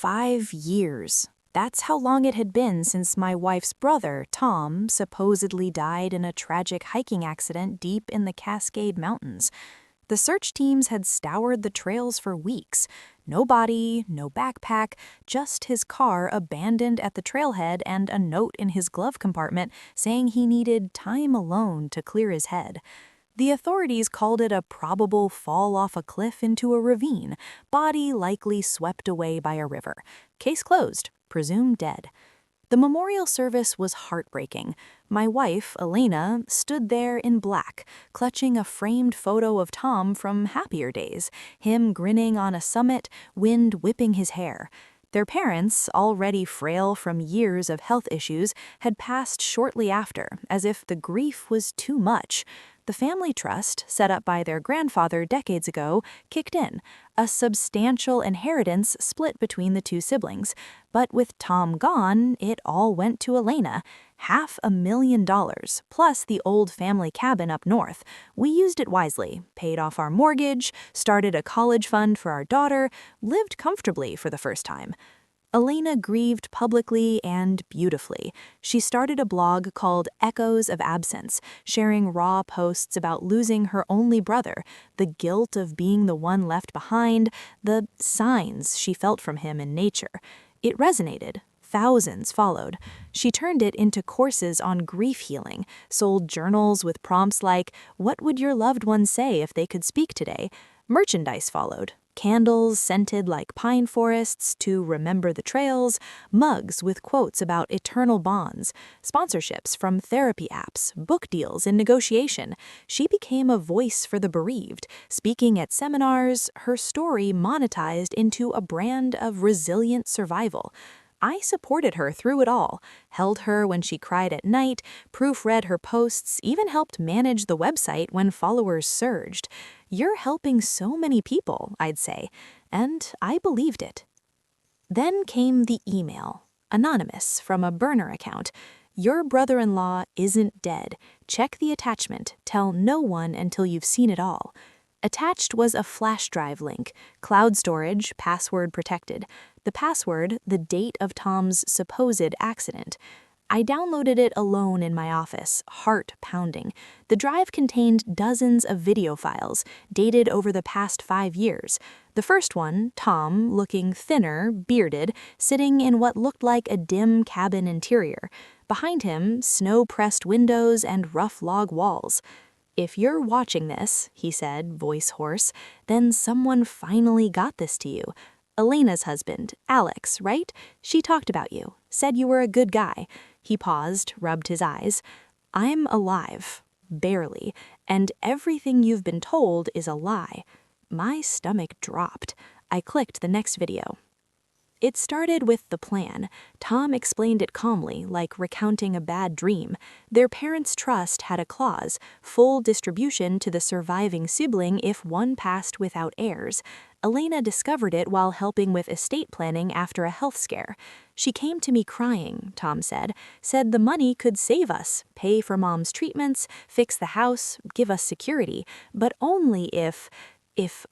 5 years. That's how long it had been since my wife's brother, Tom, supposedly died in a tragic hiking accident deep in the Cascade Mountains. The search teams had scoured the trails for weeks. No body, no backpack, just his car abandoned at the trailhead and a note in his glove compartment saying he needed time alone to clear his head. The authorities called it a probable fall off a cliff into a ravine, body likely swept away by a river. Case closed, presumed dead. The memorial service was heartbreaking. My wife, Elena, stood there in black, clutching a framed photo of Tom from happier days, him grinning on a summit, wind whipping his hair. Their parents, already frail from years of health issues, had passed shortly after, as if the grief was too much. The family trust, set up by their grandfather decades ago, kicked in. A substantial inheritance split between the two siblings. But with Tom gone, it all went to Elena. $500,000, plus the old family cabin up north. We used it wisely, paid off our mortgage, started a college fund for our daughter, lived comfortably for the first time. Elena grieved publicly and beautifully. She started a blog called Echoes of Absence, sharing raw posts about losing her only brother, the guilt of being the one left behind, the signs she felt from him in nature. It resonated. Thousands followed. She turned it into courses on grief healing, sold journals with prompts like, "What would your loved one say if they could speak today?" Merchandise followed. Candles scented like pine forests to remember the trails, mugs with quotes about eternal bonds, sponsorships from therapy apps, book deals in negotiation. She became a voice for the bereaved, speaking at seminars, her story monetized into a brand of resilient survival. I supported her through it all, held her when she cried at night, proofread her posts, even helped manage the website when followers surged. You're helping so many people, I'd say, and I believed it. Then came the email, anonymous from a burner account. Your brother-in-law isn't dead. Check the attachment. Tell no one until you've seen it all. Attached was a flash drive link, cloud storage, password protected. The password, the date of Tom's supposed accident. I downloaded it alone in my office, heart pounding. The drive contained dozens of video files, dated over the past 5 years. The first one, Tom, looking thinner, bearded, sitting in what looked like a dim cabin interior. Behind him, snow-pressed windows and rough log walls. If you're watching this, he said, voice hoarse, then someone finally got this to you. Elena's husband, Alex, right? She talked about you, said you were a good guy. He paused, rubbed his eyes. I'm alive. Barely. And everything you've been told is a lie. My stomach dropped. I clicked the next video. It started with the plan. Tom explained it calmly, like recounting a bad dream. Their parents' trust had a clause, full distribution to the surviving sibling if one passed without heirs. Elena discovered it while helping with estate planning after a health scare. She came to me crying, Tom said the money could save us, pay for Mom's treatments, fix the house, give us security, but only if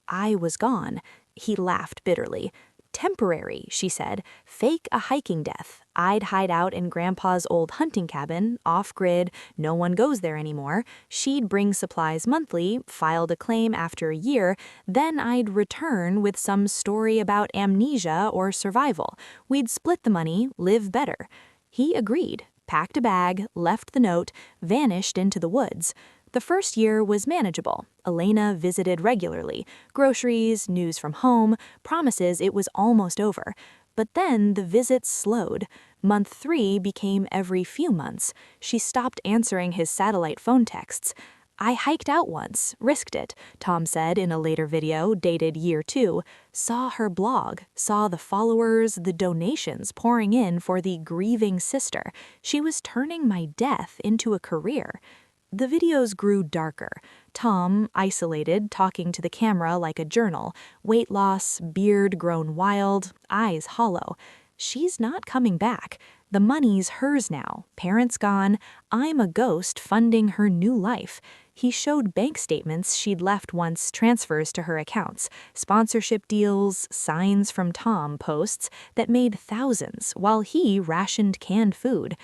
I was gone. He laughed bitterly. Temporary, she said. Fake a hiking death. I'd hide out in Grandpa's old hunting cabin, off-grid, no one goes there anymore. She'd bring supplies monthly, filed a claim after a year, then I'd return with some story about amnesia or survival. We'd split the money, live better. He agreed, packed a bag, left the note, vanished into the woods. The first year was manageable. Elena visited regularly. Groceries, news from home, promises it was almost over. But then the visits slowed. Month 3 became every few months. She stopped answering his satellite phone texts. I hiked out once, risked it, Tom said in a later video, dated year 2. Saw her blog, saw the followers, the donations pouring in for the grieving sister. She was turning my death into a career. The videos grew darker. Tom, isolated, talking to the camera like a journal. Weight loss, beard grown wild, eyes hollow. She's not coming back. The money's hers now. Parents gone. I'm a ghost funding her new life. He showed bank statements she'd left once, transfers to her accounts, sponsorship deals, signs from Tom posts that made thousands while he rationed canned food.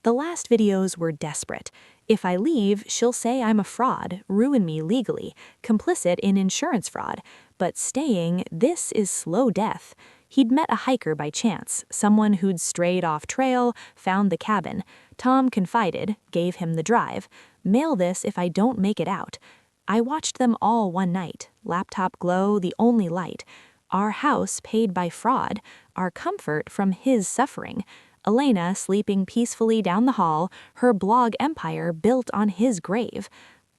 The last videos were desperate. If I leave, she'll say I'm a fraud, ruin me legally, complicit in insurance fraud. But staying, this is slow death. He'd met a hiker by chance, someone who'd strayed off trail, found the cabin. Tom confided, gave him the drive. Mail this if I don't make it out. I watched them all one night, laptop glow the only light. Our house paid by fraud, our comfort from his suffering. Elena sleeping peacefully down the hall, her blog empire built on his grave.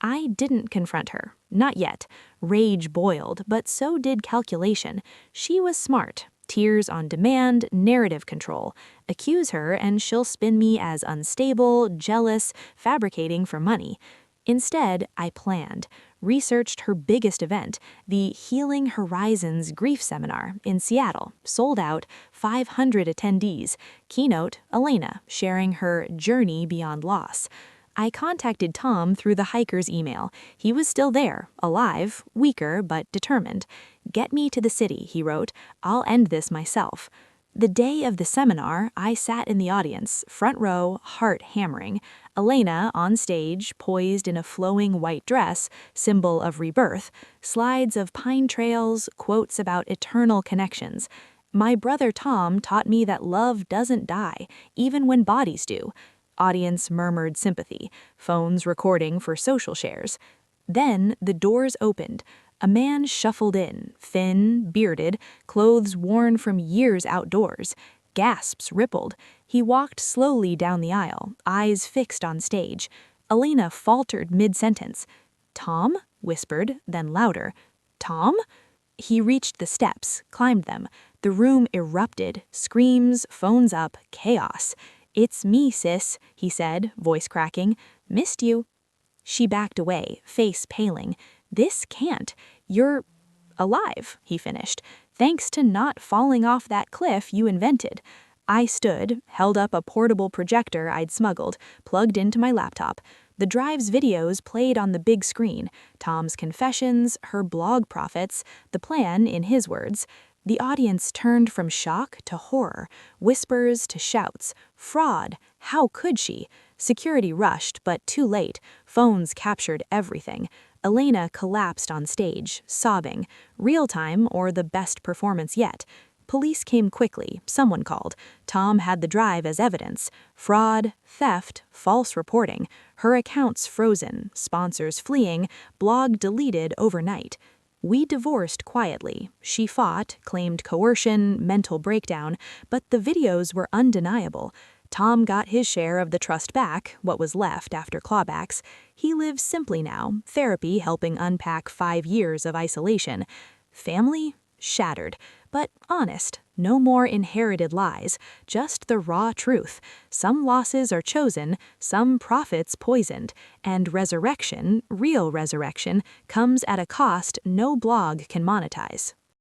I didn't confront her. Not yet. Rage boiled, but so did calculation. She was smart. Tears on demand, narrative control. Accuse her and she'll spin me as unstable, jealous, fabricating for money. Instead, I planned. Researched her biggest event, the Healing Horizons Grief Seminar in Seattle, sold out, 500 attendees. Keynote, Elena, sharing her journey beyond loss. I contacted Tom through the hiker's email. He was still there, alive, weaker but determined. Get me to the city, he wrote. I'll end this myself. The day of the seminar, I sat in the audience, front row, heart hammering. Elena, on stage, poised in a flowing white dress, symbol of rebirth, slides of pine trails, quotes about eternal connections. My brother Tom taught me that love doesn't die, even when bodies do. Audience murmured sympathy, phones recording for social shares. Then the doors opened. A man shuffled in, thin, bearded, clothes worn from years outdoors. Gasps rippled. He walked slowly down the aisle, eyes fixed on stage. Elena faltered mid-sentence. "Tom?" whispered, then louder. "Tom?" He reached the steps, climbed them. The room erupted, screams, phones up, chaos. "It's me, sis," he said, voice cracking. "Missed you." She backed away, face paling. "This can't. You're alive," he finished, "thanks to not falling off that cliff you invented." I stood, held up a portable projector I'd smuggled, plugged into my laptop. The drive's videos played on the big screen, Tom's confessions, her blog profits, the plan in his words. The audience turned from shock to horror, whispers to shouts. Fraud! How could she? Security rushed, but too late. Phones captured everything. Elena collapsed on stage, sobbing. Real time or the best performance yet. Police came quickly, someone called. Tom had the drive as evidence. Fraud, theft, false reporting. Her accounts frozen, sponsors fleeing, blog deleted overnight. We divorced quietly. She fought, claimed coercion, mental breakdown, but the videos were undeniable. Tom got his share of the trust back, what was left after clawbacks. He lives simply now, therapy helping unpack 5 years of isolation. Family? Shattered. But honest, no more inherited lies, just the raw truth. Some losses are chosen, some profits poisoned, and resurrection, real resurrection, comes at a cost no blog can monetize.